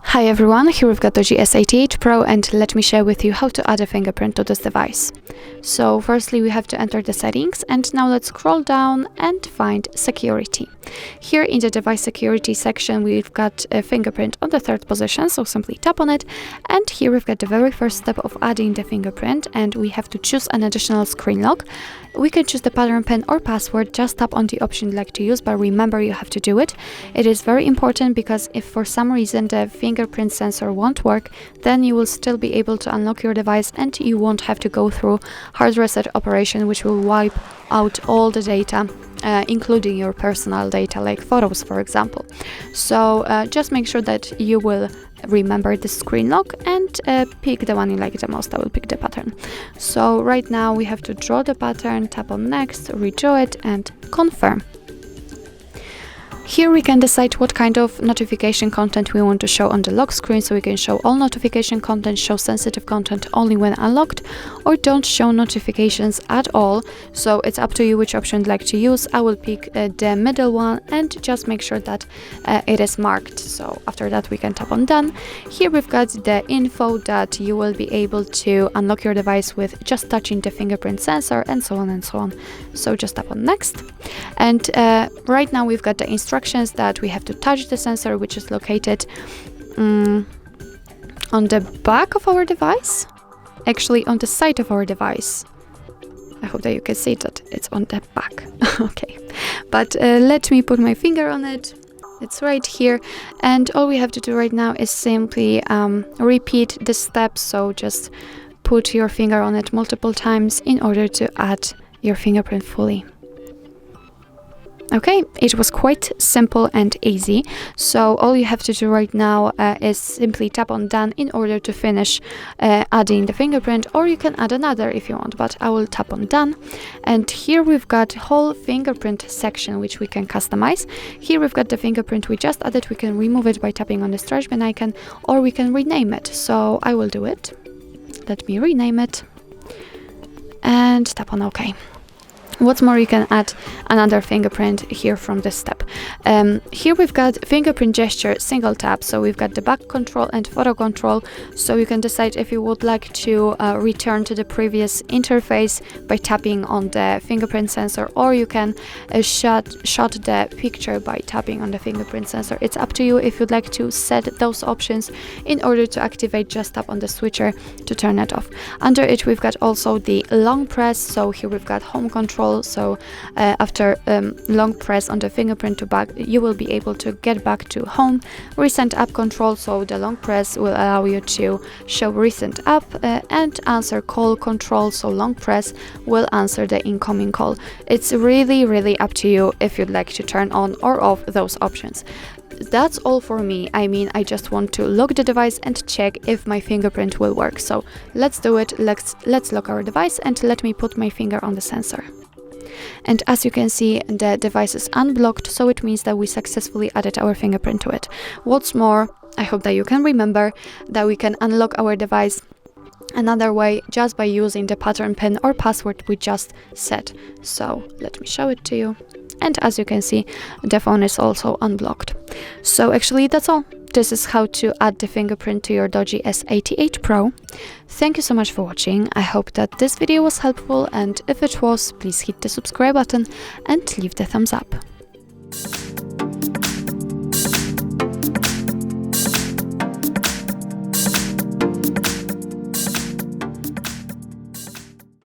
Hi everyone, here we've got DOOGEE S88 Pro, and let me share with you how to add a fingerprint to this device. So firstly we have to enter the settings, and now let's scroll down and find security. Here in the device security section we've got a fingerprint on the third position, so simply tap on it, and here we've got the very first step of adding the fingerprint, and we have to choose an additional screen lock. We can choose the pattern pin or password, just tap on the option you'd like to use, but remember you have to do it. It is very important because if for some reason the fingerprint sensor won't work, then you will still be able to unlock your device and you won't have to go through hard reset operation, which will wipe out all the data, including your personal data like photos, for example. So just make sure that you will remember the screen lock and pick the one you like the most. I will pick the pattern. So right now we have to draw the pattern, tap on next, redraw it and confirm. Here we can decide what kind of notification content we want to show on the lock screen, so we can show all notification content, show sensitive content only when unlocked, or don't show notifications at all. So it's up to you which option you'd like to use. I will pick the middle one and just make sure that it is marked. So after that we can tap on done. Here we've got the info that you will be able to unlock your device with just touching the fingerprint sensor, and so on and so on. So just tap on next. And right now we've got the instructions that we have to touch the sensor, which is located on the back of our device, actually on the side of our device. I hope that you can see that it's on the back. Okay, but let me put my finger on it. It's right here, and all we have to do right now is simply repeat the steps. So just put your finger on it multiple times in order to add your fingerprint fully. Okay, it was quite simple and easy. So all you have to do right now is simply tap on done in order to finish adding the fingerprint, or you can add another if you want, but I will tap on done. And here we've got whole fingerprint section which we can customize. Here we've got the fingerprint we just added. We can remove it by tapping on the trash bin icon, or we can rename it. So I will do it. Let me rename it and tap on OK. What's more, you can add another fingerprint here from this step. Here we've got fingerprint gesture single tap, so we've got the back control and photo control, so you can decide if you would like to return to the previous interface by tapping on the fingerprint sensor, or you can shot the picture by tapping on the fingerprint sensor. It's up to you if you'd like to set those options. In order to activate, just tap on the switcher to turn it off. Under it we've got also the long press, so here we've got home control. So after long press on the fingerprint to back, you will be able to get back to home. Recent app control, so the long press will allow you to show recent app, and answer call control, so long press will answer the incoming call. It's really up to you if you'd like to turn on or off those options. That's all for me. I mean, I just want to lock the device and check if my fingerprint will work. So let's do it. Let's lock our device, and let me put my finger on the sensor. And as you can see, the device is unblocked, so it means that we successfully added our fingerprint to it. What's more, I hope that you can remember that we can unlock our device another way just by using the pattern pin or password we just set. So let me show it to you. And as you can see, the phone is also unblocked. So actually that's all. This is how to add the fingerprint to your DOOGEE S88 Pro. Thank you so much for watching. I hope that this video was helpful, and if it was, please hit the subscribe button and leave the thumbs up.